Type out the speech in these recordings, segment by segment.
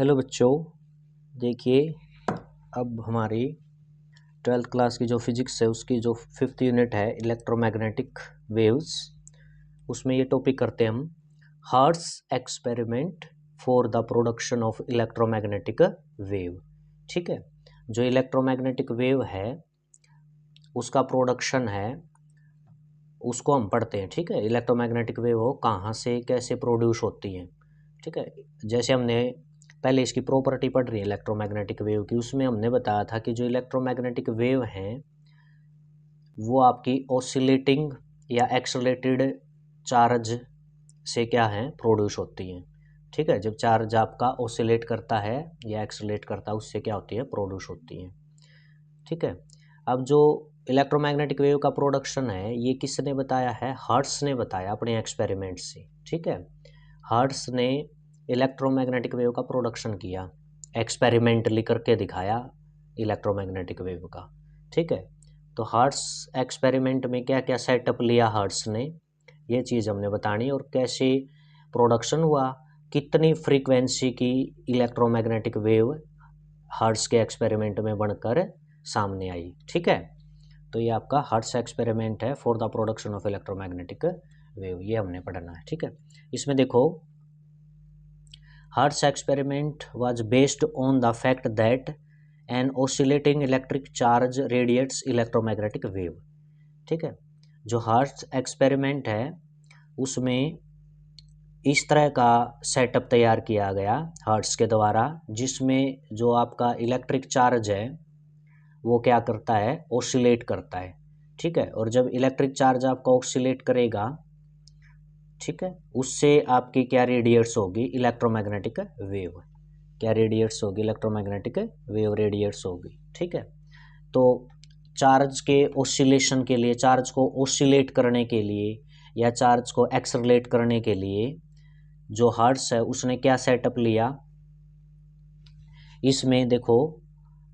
Hello बच्चों, देखिए अब हमारी 12th क्लास की जो फिजिक्स है उसकी जो 5th यूनिट है इलेक्ट्रोमैग्नेटिक वेव्स, उसमें ये टॉपिक करते हैं हम hertz experiment for the production of electromagnetic wave. ठीक है, जो इलेक्ट्रोमैग्नेटिक वेव है उसका प्रोडक्शन है उसको हम पढ़ते हैं। ठीक है, इलेक्ट्रोमैग्नेटिक वेव हो कहाँ से कैसे प्रोड्यूस होती हैं। ठीक है, जैसे हमने पहले इसकी प्रॉपर्टी पढ़ रही है इलेक्ट्रोमैग्नेटिक वेव की, उसमें हमने बताया था कि जो इलेक्ट्रोमैग्नेटिक वेव हैं वो आपकी ऑसिलेटिंग या एक्सलेटेड चार्ज से क्या है प्रोड्यूस होती हैं। ठीक है, जब चार्ज आपका ऑसिलेट करता है या एक्सलेट करता है उससे क्या होती है प्रोड्यूस होती हैं। ठीक है, अब जो इलेक्ट्रोमैग्नेटिक वेव का प्रोडक्शन है ये किसने बताया है? हर्ट्ज ने बताया अपने एक्सपेरिमेंट से। ठीक है, हर्ट्ज ने इलेक्ट्रोमैग्नेटिक वेव का प्रोडक्शन किया, एक्सपेरिमेंटली करके दिखाया इलेक्ट्रोमैग्नेटिक वेव का। ठीक है, तो हर्ट्ज एक्सपेरिमेंट में क्या क्या सेटअप लिया हर्ट्ज ने, ये चीज़ हमने बतानी और कैसे प्रोडक्शन हुआ, कितनी फ्रीक्वेंसी की इलेक्ट्रोमैग्नेटिक वेव हर्ट्ज के एक्सपेरिमेंट में बनकर सामने आई। ठीक है, तो ये आपका हर्ट्ज एक्सपेरिमेंट है for the production of electromagnetic wave, ये हमने पढ़ना है। ठीक है, इसमें देखो Hertz experiment was based on the fact that an oscillating electric charge radiates electromagnetic wave. ठीक है, जो हर्ट्ज एक्सपेरिमेंट है उसमें इस तरह का सेटअप तैयार किया गया हर्ट्ज के द्वारा, जिसमें जो आपका इलेक्ट्रिक चार्ज है वो क्या करता है ऑसिलेट करता है। ठीक है, और जब इलेक्ट्रिक चार्ज आपका ऑसिलेट करेगा, ठीक है, उससे आपकी क्या रेडिएट्स होगी इलेक्ट्रोमैग्नेटिक वेव, क्या रेडिएट्स होगी इलेक्ट्रोमैग्नेटिक वेव रेडिएट्स होगी। ठीक है, तो चार्ज के ऑसिलेशन के लिए, चार्ज को ऑसिलेट करने के लिए या चार्ज को एक्सलेट करने के लिए जो हर्ट्ज है उसने क्या सेटअप लिया, इसमें देखो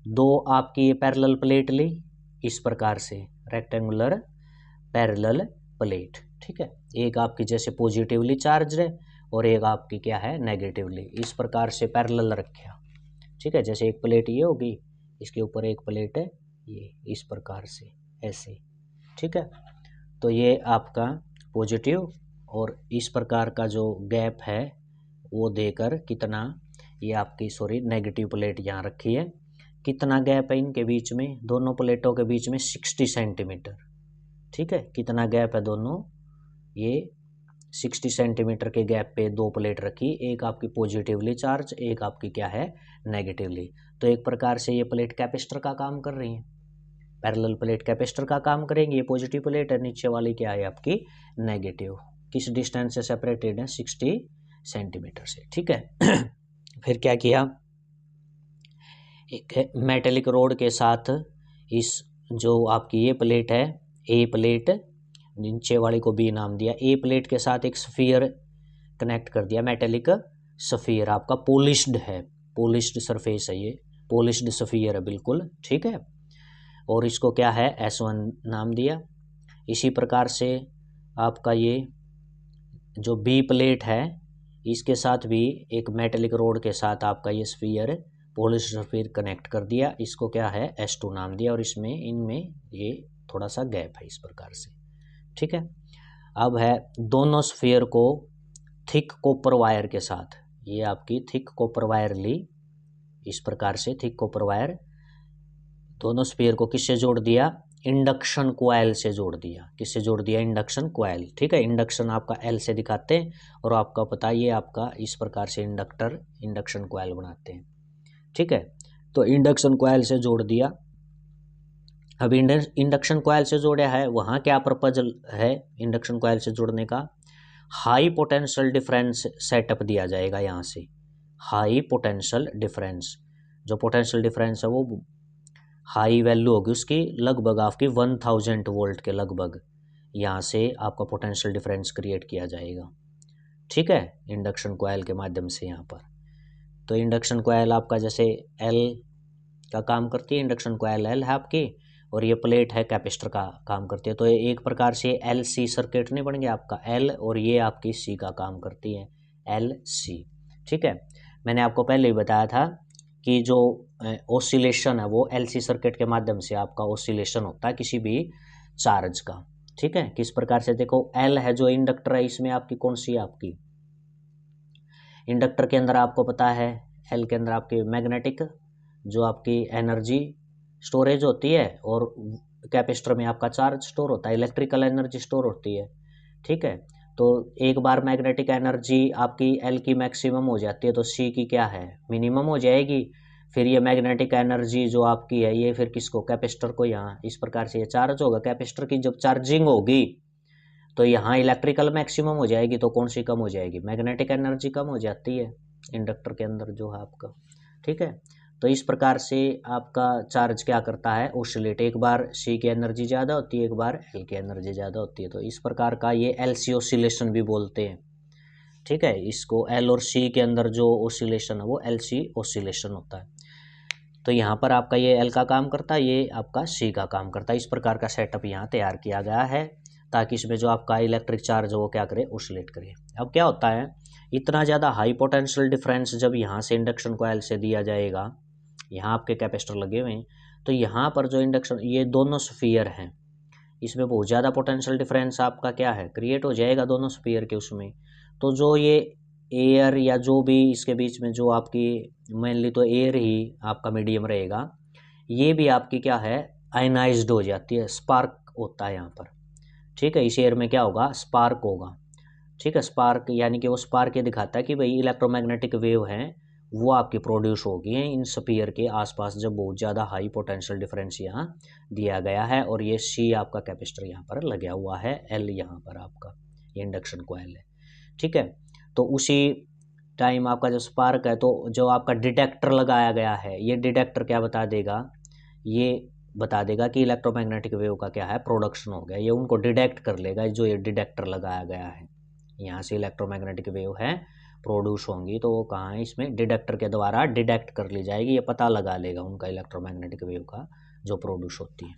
दो आपकी ये पैरेलल प्लेट ली इस प्रकार से, रेक्टेंगुलर पैरेलल प्लेट। ठीक है, एक आपकी जैसे पॉजिटिवली चार्ज है और एक आपकी क्या है नेगेटिवली, इस प्रकार से पैरेलल रखा। ठीक है, जैसे एक प्लेट ये होगी, इसके ऊपर एक प्लेट है ये, इस प्रकार से ऐसे। ठीक है, तो ये आपका पॉजिटिव और इस प्रकार का जो गैप है वो देकर कितना, ये आपकी सॉरी नेगेटिव प्लेट यहाँ रखी है, कितना गैप है इनके बीच में, दोनों प्लेटों के बीच में 60 सेंटीमीटर। ठीक है, कितना गैप है दोनों, ये 60 सेंटीमीटर के गैप पे दो प्लेट रखी, एक आपकी पॉजिटिवली चार्ज, एक आपकी क्या है नेगेटिवली। तो एक प्रकार से ये प्लेट कैपेसिटर का काम कर रही है, पैरेलल प्लेट कैपेसिटर का काम करेंगे। ये पॉजिटिव प्लेट है, नीचे वाली क्या है आपकी नेगेटिव, किस डिस्टेंस से सेपरेटेड है 60 सेंटीमीटर से। ठीक है फिर क्या किया, एक मेटेलिक रोड के साथ इस जो आपकी ये प्लेट है ए प्लेट, नीचे वाली को बी नाम दिया, ए प्लेट के साथ एक स्फीयर कनेक्ट कर दिया, मेटेलिक स्फीयर आपका पॉलिश्ड है, पॉलिश्ड सरफेस है ये, पॉलिश्ड स्फीयर है बिल्कुल। ठीक है, और इसको क्या है S1 नाम दिया। इसी प्रकार से आपका ये जो बी प्लेट है इसके साथ भी एक मेटेलिक रोड के साथ आपका ये स्फीयर पॉलिश्ड स्फीयर कनेक्ट कर दिया, इसको क्या है S2 नाम दिया, और इसमें इनमें ये थोड़ा सा गैप है इस प्रकार से। ठीक है, अब है दोनों स्फीयर को थिक कॉपर वायर के साथ, ये आपकी थिक कॉपर वायर ली इस प्रकार से, थिक कॉपर वायर दोनों स्फीयर को किससे जोड़ दिया, इंडक्शन कॉइल से जोड़ दिया, किससे जोड़ दिया इंडक्शन कॉइल। ठीक है, इंडक्शन आपका L से दिखाते हैं और आपका पता ये आपका इस प्रकार से इंडक्टर इंडक्शन कॉइल बनाते हैं। ठीक है, तो इंडक्शन कॉइल से जोड़ दिया। अब इंडक्शन कॉइल से जोड़ा है, वहाँ क्या पर्पज है इंडक्शन कॉइल से जोड़ने का, हाई पोटेंशियल डिफरेंस सेटअप दिया जाएगा यहाँ से, हाई पोटेंशियल डिफरेंस, जो पोटेंशियल डिफरेंस है वो हाई वैल्यू होगी उसकी, लगभग आपकी 1000 वोल्ट के लगभग, यहाँ से आपका पोटेंशियल डिफरेंस क्रिएट किया जाएगा। ठीक है, इंडक्शन कॉइल के माध्यम से यहाँ पर, तो इंडक्शन कॉइल आपका जैसे L का काम करती है, इंडक्शन कॉइल L है आपकी, और ये प्लेट है कैपेसिटर का काम करती है, तो ये एक प्रकार से LC सर्किट नहीं बन गया आपका L, और ये आपकी C का काम करती है LC। ठीक है, मैंने आपको पहले ही बताया था कि जो ऑसिलेशन है वो एलसी सर्किट के माध्यम से आपका ऑसिलेशन होता है किसी भी चार्ज का। ठीक है, किस प्रकार से देखो, एल है जो इंडक्टर है, इसमें आपकी कौन सी है, आपकी इंडक्टर के अंदर आपको पता है एल के अंदर आपकी मैग्नेटिक जो आपकी एनर्जी स्टोरेज होती है, और कैपेसिटर में आपका चार्ज स्टोर होता है, इलेक्ट्रिकल एनर्जी स्टोर होती है। ठीक है, तो एक बार मैग्नेटिक एनर्जी आपकी एल की मैक्सिमम हो जाती है तो सी की क्या है, मिनिमम हो जाएगी। फिर ये मैग्नेटिक एनर्जी जो आपकी है ये फिर किसको, कैपेसिटर को, यहाँ इस प्रकार से ये चार्ज होगा। कैपेसिटर की जब चार्जिंग होगी तो यहाँ इलेक्ट्रिकल मैक्सिमम हो जाएगी, तो कौन सी कम हो जाएगी, मैग्नेटिक एनर्जी कम हो जाती है इंडक्टर के अंदर जो है आपका। ठीक है, तो इस प्रकार से आपका चार्ज क्या करता है, ओसिलेट, एक बार सी की एनर्जी ज़्यादा होती है, एक बार एल की एनर्जी ज़्यादा होती है, तो इस प्रकार का ये एल सी ओसिलेशन भी बोलते हैं। ठीक है, इसको एल और सी के अंदर जो ओसिलेशन है वो एल सी ओसिलेशन होता है। तो यहाँ पर आपका ये एल का काम करता है, ये आपका सी का काम करता है। इस प्रकार का सेटअप यहाँ तैयार किया गया है ताकि इसमें जो आपका इलेक्ट्रिक चार्ज हो वो क्या करे, ओसिलेट करे। अब क्या होता है, इतना ज़्यादा हाई पोटेंशियल डिफरेंस जब यहाँ से इंडक्शन कॉइल से दिया जाएगा, यहाँ आपके कैपेसिटर लगे हुए हैं, तो यहाँ पर जो इंडक्शन, ये दोनों स्फीयर हैं, इसमें बहुत ज़्यादा पोटेंशियल डिफरेंस आपका क्या है, क्रिएट हो जाएगा दोनों स्फीयर के उसमें। तो जो ये एयर या जो भी इसके बीच में जो आपकी मेनली तो एयर ही आपका मीडियम रहेगा, ये भी आपकी क्या है, आयनाइज्ड हो जाती है, स्पार्क होता है यहाँ पर। ठीक है, इस एयर में क्या होगा, स्पार्क होगा। ठीक है, स्पार्क यानी कि वो स्पार्क ये दिखाता है कि भाई इलेक्ट्रोमैग्नेटिक वेव हैं वो आपकी प्रोड्यूस होगी हैं इन स्फीयर के आसपास जब बहुत ज़्यादा हाई पोटेंशियल डिफरेंस यहाँ दिया गया है। और ये सी आपका कैपेसिटर यहाँ पर लगा हुआ है, एल यहाँ पर आपका ये इंडक्शन कॉइल है। ठीक है, तो उसी टाइम आपका जो स्पार्क है, तो जो आपका डिटेक्टर लगाया गया है, ये डिटेक्टर क्या बता देगा, ये बता देगा कि इलेक्ट्रोमैग्नेटिक वेव का क्या है, प्रोडक्शन हो गया। ये उनको डिटेक्ट कर लेगा, जो ये डिटेक्टर लगाया गया है, यहाँ से इलेक्ट्रोमैग्नेटिक वेव है प्रोड्यूस होंगी, तो वो कहाँ है, इसमें डिटेक्टर के द्वारा डिटेक्ट कर ली जाएगी, ये पता लगा लेगा उनका इलेक्ट्रोमैग्नेटिक वेव का जो प्रोड्यूस होती है।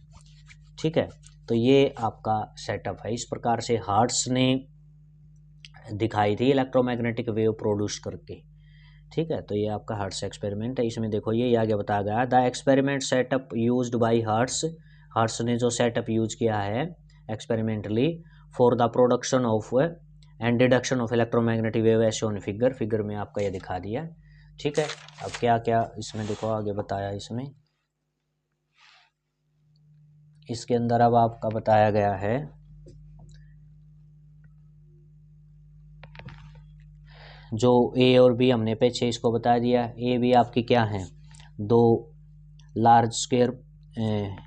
ठीक है, तो ये आपका सेटअप है। इस प्रकार से हर्ट्ज ने दिखाई थी इलेक्ट्रोमैग्नेटिक वेव प्रोड्यूस करके। ठीक है, तो ये आपका हर्ट्ज एक्सपेरिमेंट है। इसमें देखो ये आगे बताया गया, the experiment setup used by Hertz, Hertz ने जो सेटअप यूज किया है experimentally for the production of and deduction of electromagnetic wave as shown figure, figure में आपका ये दिखा दिया। ठीक है, अब क्या क्या इसमें देखो आगे बताया, इसमें इसके अंदर अब आपका बताया गया है जो ए और बी हमने पीछे इसको बता दिया। ए बी आपकी क्या है, दो लार्ज स्क्वायर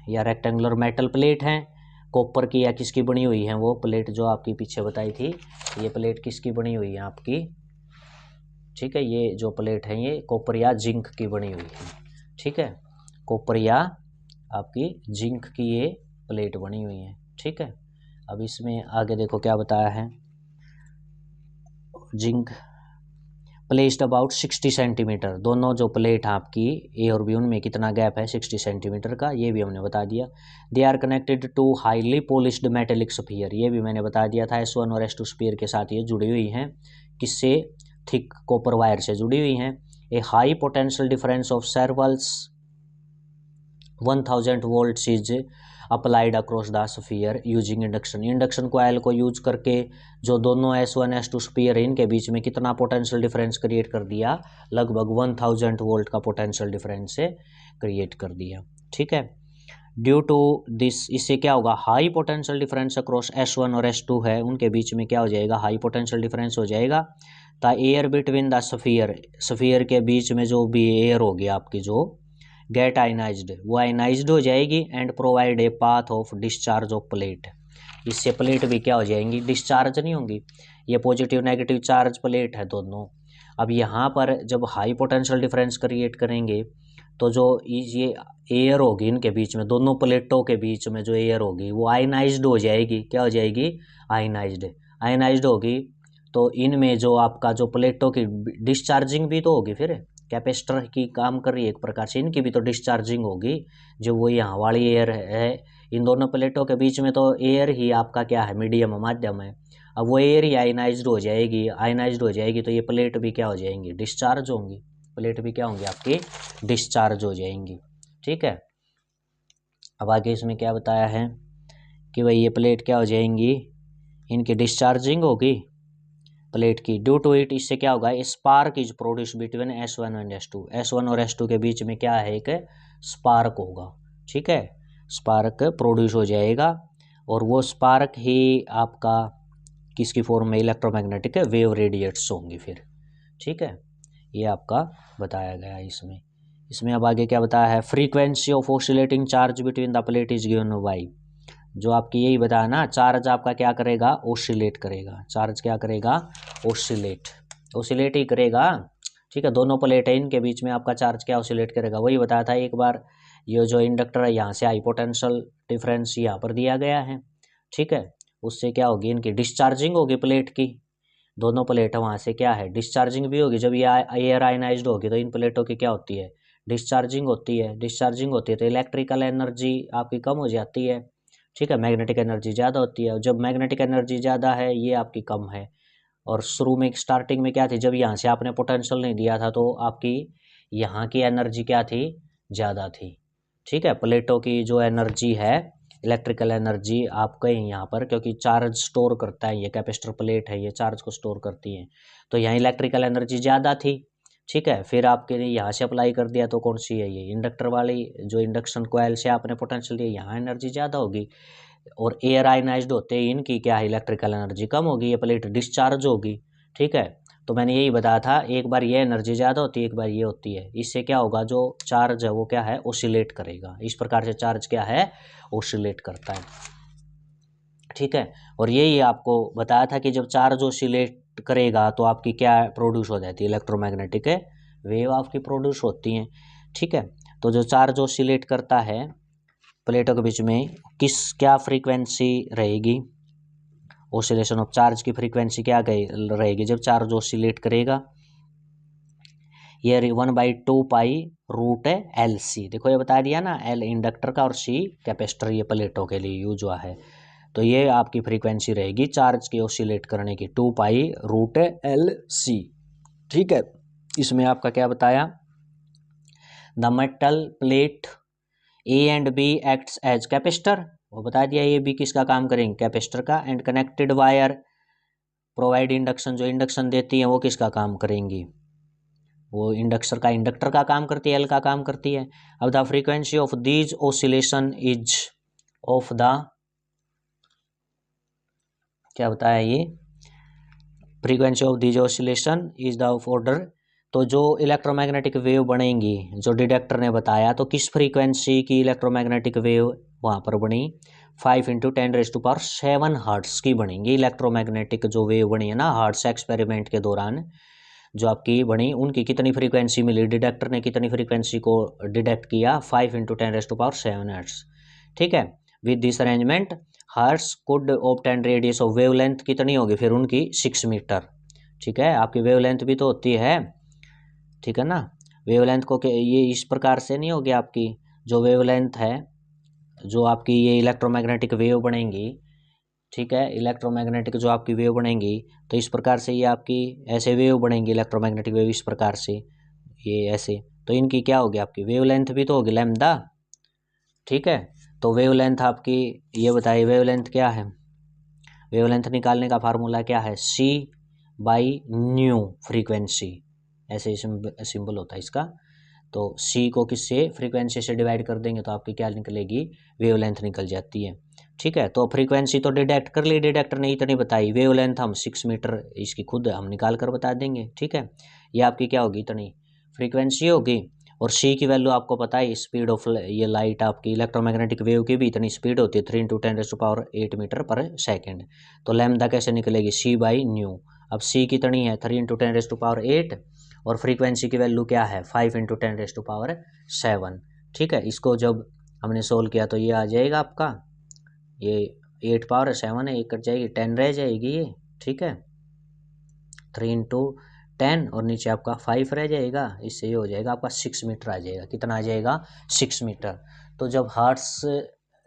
या रेक्टेंगुलर मेटल प्लेट हैं, कॉपर की या किसकी बनी हुई है वो प्लेट जो आपकी पीछे बताई थी, ये प्लेट किसकी बनी हुई है आपकी। ठीक है, ये जो प्लेट है ये कॉपर या जिंक की बनी हुई है। ठीक है, कॉपर या आपकी जिंक की ये प्लेट बनी हुई है। ठीक है, अब इसमें आगे देखो क्या बताया है, जिंक प्लेस्ड अबाउट 60 सेंटीमीटर, दोनों जो प्लेट है आपकी ए और बी उनमें कितना गैप है, 60 सेंटीमीटर का, ये भी हमने बता दिया। They are connected to highly polished metallic sphere, ये भी मैंने बता दिया था, S1 और S2 स्फीयर के साथ ये जुड़ी हुई हैं, किससे, थिक कॉपर वायर से जुड़ी हुई हैं। A high potential difference of severals 1000 volts is applied across the sphere using induction, induction coil को यूज करके जो दोनों S1 S2 स्फीयर इनके बीच में कितना पोटेंशियल डिफरेंस क्रिएट कर दिया, लगभग 1000 वोल्ट का पोटेंशियल डिफरेंस से क्रिएट कर दिया। ठीक है, ड्यू टू दिस, इससे क्या होगा, high potential difference across S1 और S2 है उनके बीच में क्या हो जाएगा, हाई पोटेंशियल डिफरेंस हो जाएगा। The air between the sphere, sphere के बीच में जो भी एयर होगी आपकी जो गेट आयनाइज्ड, वो आयनाइज्ड हो जाएगी and provide a path of discharge of plate, इससे प्लेट भी क्या हो जाएंगी, डिस्चार्ज नहीं होंगी, ये पॉजिटिव नेगेटिव चार्ज प्लेट है दोनों। अब यहाँ पर जब हाई पोटेंशियल डिफरेंस क्रिएट करेंगे तो जो ये एयर होगी इनके बीच में, दोनों प्लेटों के बीच में जो एयर होगी वो आयनाइज्ड हो जाएगी, क्या हो जाएगी, आयनाइज्ड, आयनाइज्ड होगी, तो इनमें जो आपका जो प्लेटों की डिस्चार्जिंग भी तो होगी, फिर कैपेसिटर की काम कर रही है एक प्रकार से, इनकी भी तो डिस्चार्जिंग होगी, जो वो यहाँ वाली एयर है, इन दोनों प्लेटों के बीच में तो एयर ही आपका क्या है, मीडियम माध्यम है। अब वो एयर ही आयनाइज्ड हो जाएगी, आयनाइज्ड हो जाएगी तो ये प्लेट भी क्या हो जाएंगी, डिस्चार्ज होंगी। प्लेट भी क्या होंगी आपकी डिस्चार्ज हो जाएंगी। ठीक है, अब आगे इसमें क्या बताया है कि भाई ये प्लेट क्या हो जाएंगी, इनकी डिस्चार्जिंग होगी प्लेट की। ड्यू टू इट, इससे क्या होगा, spark is produce between S1 and S2। S1 और S2 के बीच में क्या है, एक स्पार्क होगा। ठीक है, स्पार्क प्रोड्यूस हो जाएगा और वो स्पार्क ही आपका किसकी फॉर्म में, इलेक्ट्रोमैग्नेटिक वेव रेडिएट्स होंगी फिर। ठीक है, ये आपका बताया गया है इसमें। इसमें अब आगे क्या बताया है, frequency of oscillating charge between the plate is given by, जो आपकी यही बताया ना, चार्ज आपका क्या करेगा, ओसिलेट करेगा। चार्ज क्या करेगा, ओसिलेट ही करेगा। ठीक है, दोनों प्लेट है, इनके बीच में आपका चार्ज क्या ओसिलेट करेगा, वही बताया था एक बार। ये जो इंडक्टर है यहाँ से हाई पोटेंशियल डिफरेंस यहाँ पर दिया गया है। ठीक है, उससे क्या होगी, इनकी डिस्चार्जिंग होगी प्लेट की। दोनों प्लेट है वहाँ से क्या है, डिस्चार्जिंग भी होगी। जब ये एयर आयनाइज्ड होगी तो इन प्लेटों की क्या होती है, डिस्चार्जिंग होती है तो इलेक्ट्रिकल एनर्जी आपकी कम हो जाती है। ठीक है, मैग्नेटिक एनर्जी ज़्यादा होती है। जब मैग्नेटिक एनर्जी ज़्यादा है, ये आपकी कम है। और शुरू में स्टार्टिंग में क्या थी, जब यहाँ से आपने पोटेंशियल नहीं दिया था तो आपकी यहाँ की एनर्जी क्या थी, ज़्यादा थी। ठीक है, प्लेटों की जो एनर्जी है, इलेक्ट्रिकल एनर्जी आपका यहाँ पर, क्योंकि चार्ज स्टोर करता है, ये कैपेसिटर प्लेट है, ये चार्ज को स्टोर करती है, तो यहाँ इलेक्ट्रिकल एनर्जी ज़्यादा थी। ठीक है, फिर आपके लिए यहाँ से अप्लाई कर दिया तो कौन सी है, ये इंडक्टर वाली, जो इंडक्शन कोयल से आपने पोटेंशियल दिया, यहाँ एनर्जी ज़्यादा होगी। और एयर आयनाइज्ड होते हैं, इनकी क्या है, इलेक्ट्रिकल एनर्जी कम होगी, ये प्लेट डिस्चार्ज होगी। ठीक है, तो मैंने यही बताया था, एक बार ये एनर्जी ज़्यादा होती है, एक बार ये होती है। इससे क्या होगा, जो चार्ज है वो क्या है, ओसिलेट करेगा। इस प्रकार से चार्ज क्या है, ओसिलेट करता है। ठीक है, और यही आपको बताया था कि जब चार्ज ओसिलेट करेगा तो आपकी क्या प्रोड्यूस हो जाती है, इलेक्ट्रोमैग्नेटिक वेव आपकी प्रोड्यूस होती हैं। ठीक है, तो जो चार्ज ओसिलेट करता है प्लेटों के बीच में, क्या फ्रीक्वेंसी रहेगी, ओसिलेशन ऑफ चार्ज की फ्रीक्वेंसी क्या रहेगी जब चार्ज ओसिलेट करेगा, ये 1/2π√LC। देखो ये बता दिया ना, L इंडक्टर का और C कैपेसिटर, ये प्लेटों के लिए यूज हुआ है। तो ये आपकी फ्रीक्वेंसी रहेगी चार्ज की ओसिलेट करने की, 2π√LC। ठीक है, इसमें आपका क्या बताया, the metal plate A and B acts as capacitor, वो बता दिया, ए बी किसका काम करेंगे, कैपेसिटर का। And connected wire provide induction, जो इंडक्शन देती है वो किसका काम करेंगी, वो इंडक्टर का काम करती है, एल का काम करती है। अब the frequency of these oscillation is of the, क्या बताया ये, frequency of these oscillation is the of order, तो जो इलेक्ट्रोमैग्नेटिक वेव बनेंगी, जो डिटेक्टर ने बताया, तो किस फ्रीक्वेंसी की इलेक्ट्रोमैग्नेटिक वेव वहाँ पर बनी, 5 × 10⁻⁷ हर्ट्स की बनेंगी। इलेक्ट्रोमैग्नेटिक जो वेव बनी है ना, हर्ट्स एक्सपेरिमेंट के दौरान जो आपकी बनी, उनकी कितनी फ्रीक्वेंसी मिली, डिटेक्टर ने कितनी फ्रीक्वेंसी को डिटेक्ट किया, 5 × 10⁻⁷ हर्ट्स। ठीक है, with this arrangement Hertz could obtain radius of wavelength कितनी होगी फिर उनकी, 6 मीटर। ठीक है, आपकी वेवलेंथ भी तो होती है, ठीक है ना, वेवलेंथ को ये इस प्रकार से नहीं होगी आपकी, जो वेवलेंथ है, जो आपकी ये इलेक्ट्रोमैग्नेटिक वेव बनेंगी। ठीक है, इलेक्ट्रोमैग्नेटिक जो आपकी वेव बनेंगी, तो इस प्रकार से ये आपकी ऐसे वेव बनेंगी, इलेक्ट्रोमैग्नेटिक वेव इस प्रकार से, ये ऐसे, तो इनकी क्या होगी, आपकी वेवलेंथ भी तो होगी लैम्डा। ठीक है, तो वेवलेंथ आपकी, ये बताइए वेवलेंथ क्या है, वेवलेंथ निकालने का फार्मूला क्या है, C/ν फ्रीक्वेंसी, ऐसे सिंबल होता है इसका। तो C को किससे, फ्रीक्वेंसी से डिवाइड कर देंगे तो आपकी क्या निकलेगी, वेवलेंथ निकल जाती है। ठीक है, तो फ्रीक्वेंसी तो डिटेक्ट कर ली, डिटेक्टर ने इतनी बताई, वेवलेंथ हम 6 मीटर इसकी खुद हम निकाल कर बता देंगे। ठीक है, ये आपकी क्या होगी, इतनी फ्रीक्वेंसी होगी। और C की वैल्यू आपको पता है, स्पीड ऑफ ये लाइट आपकी इलेक्ट्रोमैग्नेटिक वेव की भी इतनी स्पीड होती है, 3 × 10⁸ मीटर/सेकेंड। तो लैम्डा कैसे निकलेगी, C/ν। अब C कितनी है, 3 × 10⁸, और फ्रीक्वेंसी की वैल्यू क्या है, 5 × 10⁷। ठीक है, इसको जब हमने सोल्व किया तो ये आ जाएगा आपका, ये 8⁷ है, 1 कट जाएगी, 10 रह जाएगी ये। ठीक है, 3 × 10 और नीचे आपका 5 रह जाएगा, इससे ये हो जाएगा आपका 6 मीटर आ जाएगा। कितना आ जाएगा, 6 मीटर। तो जब हर्ट्स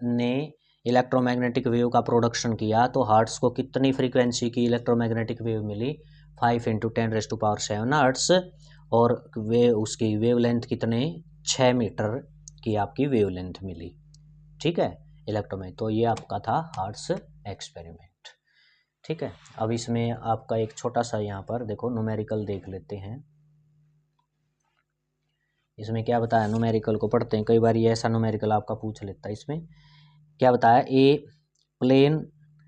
ने इलेक्ट्रोमैग्नेटिक वेव का प्रोडक्शन किया तो हर्ट्स को कितनी फ्रीक्वेंसी की इलेक्ट्रोमैग्नेटिक वेव मिली, 5 × 10⁻⁷ हर्ट्स। और वे उसकी वेवलेंथ कितने 6 मीटर की आपकी वेवलेंथ मिली। ठीक है, इलेक्ट्रोमैग्नेट। तो ये आपका था हार्ट्स एक्सपेरिमेंट। ठीक है, अब इसमें आपका एक छोटा सा यहाँ पर देखो न्यूमेरिकल देख लेते हैं। इसमें क्या बताया, न्यूमेरिकल को पढ़ते हैं, कई बार ये ऐसा न्यूमेरिकल आपका पूछ लेता है। इसमें क्या बताया, a plane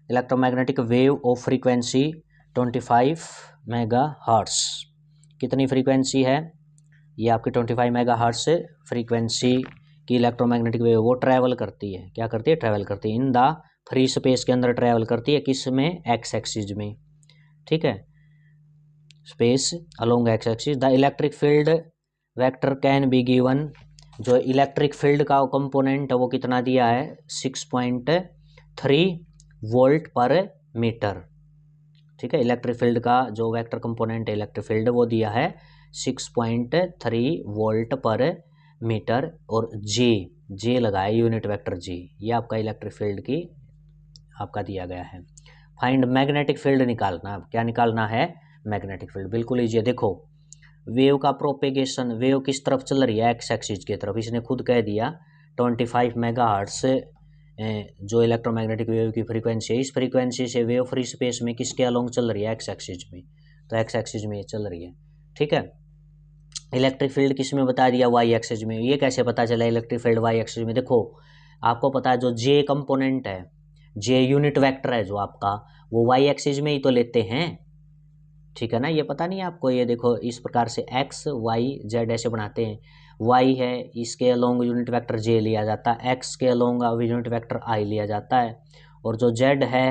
electromagnetic wave of frequency 25 megahertz. कितनी फ्रीक्वेंसी है ये आपकी 25 मेगाहर्ट्ज से फ्रीक्वेंसी की इलेक्ट्रोमैग्नेटिक वेव वो ट्रैवल करती है। क्या करती है, ट्रैवल करती है इन द फ्री स्पेस के अंदर ट्रैवल करती है, किस में, एक्स एक्सिस में। ठीक है, space along x axis. The electric field vector can be given, जो इलेक्ट्रिक फील्ड का कंपोनेंट है वो कितना दिया है, 6.3 वोल्ट पर मीटर। ठीक है, इलेक्ट्रिक फील्ड का जो वेक्टर कंपोनेंट है इलेक्ट्रिक फील्ड वो दिया है 6.3 वोल्ट पर मीटर, और जे लगाया यूनिट वेक्टर जे, ये आपका इलेक्ट्रिक फील्ड की आपका दिया गया है। फाइंड मैग्नेटिक फील्ड निकालना, क्या निकालना है, मैग्नेटिक फील्ड। बिल्कुल ईजी है। देखो वेव का प्रोपेगेशन, वेव किस तरफ चल रही है, एक्स एक्सिस की तरफ। इसने खुद कह दिया 25 मेगाहर्ट्ज से जो इलेक्ट्रोमैग्नेटिक वेव की फ्रीक्वेंसी है, इस फ्रीक्वेंसी से वेव फ्री स्पेस में किसके अलोंग चल रही है, एक्स एक्सिस में। तो एक्स एक्सिस में चल रही है। ठीक है, इलेक्ट्रिक फील्ड किस में बता दिया, वाई एक्सिस में। ये कैसे पता चला इलेक्ट्रिक फील्ड वाई एक्सिस में, देखो आपको पता है जो जे कंपोनेंट है, जे यूनिट वेक्टर है जो आपका, वो वाई एक्सिस में ही तो लेते हैं। ठीक है ना, ये पता नहीं आपको, ये देखो इस प्रकार से एक्स वाई जेड ऐसे बनाते हैं। वाई है, इसके अलोंग यूनिट वेक्टर जे लिया जाता है, एक्स के अलोंग यूनिट वेक्टर आई लिया जाता है, और जो जेड है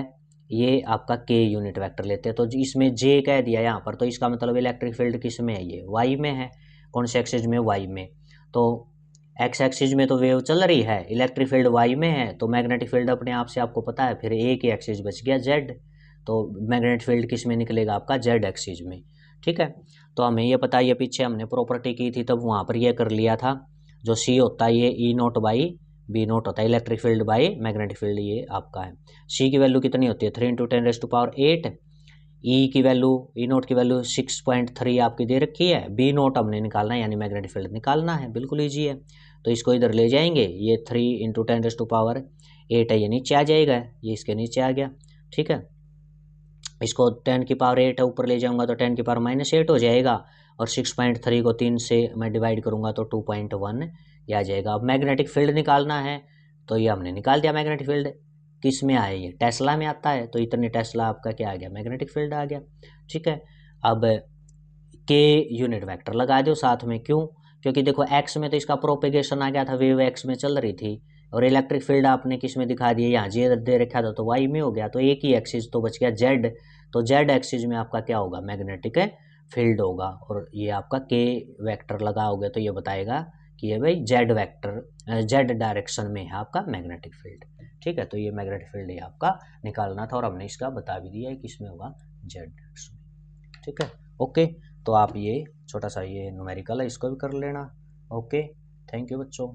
ये आपका के यूनिट वेक्टर लेते हैं। तो इसमें जे कह दिया यहाँ पर, तो इसका मतलब इलेक्ट्रिक फील्ड किस में है, ये वाई में है। कौन से एक्सिस में, वाई में। तो एक्स एक्सिस में तो वेव चल रही है, इलेक्ट्रिक फील्ड वाई में है, तो मैग्नेटिक फील्ड अपने आप से आपको पता है, फिर एक ही एक्सिस बच गया जेड, तो मैग्नेटिक फील्ड किस में निकलेगा आपका, जेड एक्सिस में। ठीक है, तो हमें ये पता है, ये पीछे हमने प्रॉपर्टी की थी तब वहाँ पर ये कर लिया था, जो सी होता है ये ई नोट बाई बी नोट होता है, electric field by magnetic field, ये आपका है। सी की वैल्यू कितनी होती है, 3 × 10⁸ ई की वैल्यू, ई नोट की वैल्यू 6.3 आपकी दे रखी है, बी नोट हमने निकालना है यानी मैग्नेटिक फील्ड निकालना है, बिल्कुल ईजी है। तो इसको इधर ले जाएंगे, ये 3 × 10⁸ है, ये नीचे आ जाएगा, ये इसके नीचे आ गया। ठीक है, इसको 10⁸ है ऊपर ले जाऊंगा तो 10⁻⁻8 हो जाएगा, और 6.3 को 3 से मैं डिवाइड करूंगा तो 2.1 ये आ जाएगा। अब मैग्नेटिक फील्ड निकालना है, तो ये हमने निकाल दिया। मैग्नेटिक फील्ड किस में आया, ये टेस्ला में आता है, तो इतने टेस्ला आपका क्या आ गया, मैग्नेटिक फील्ड आ गया। ठीक है, अब के यूनिट वेक्टर लगा दो साथ में, क्यों, क्योंकि देखो एक्स में तो इसका प्रोपेगेशन आ गया था, वेव एक्स में चल रही थी, और इलेक्ट्रिक फील्ड आपने किस में दिखा दिया, यहाँ जे दे रखा था तो वाई में हो गया, तो एक ही एक्सिस तो बच गया जेड, तो जेड एक्सिस में आपका क्या होगा, मैग्नेटिक फील्ड होगा। और ये आपका के वेक्टर लगाओगे तो ये बताएगा कि ये भाई जेड वेक्टर, जेड डायरेक्शन में है आपका मैग्नेटिक फील्ड। ठीक है, तो ये मैग्नेटिक फील्ड ये आपका निकालना था, और हमने इसका बता भी दिया है किस में होगा, जेड डायरेक्शन में। ठीक है, ओके, तो आप ये छोटा सा ये न्यूमेरिकल है, इसको भी कर लेना। ओके, थैंक यू बच्चों।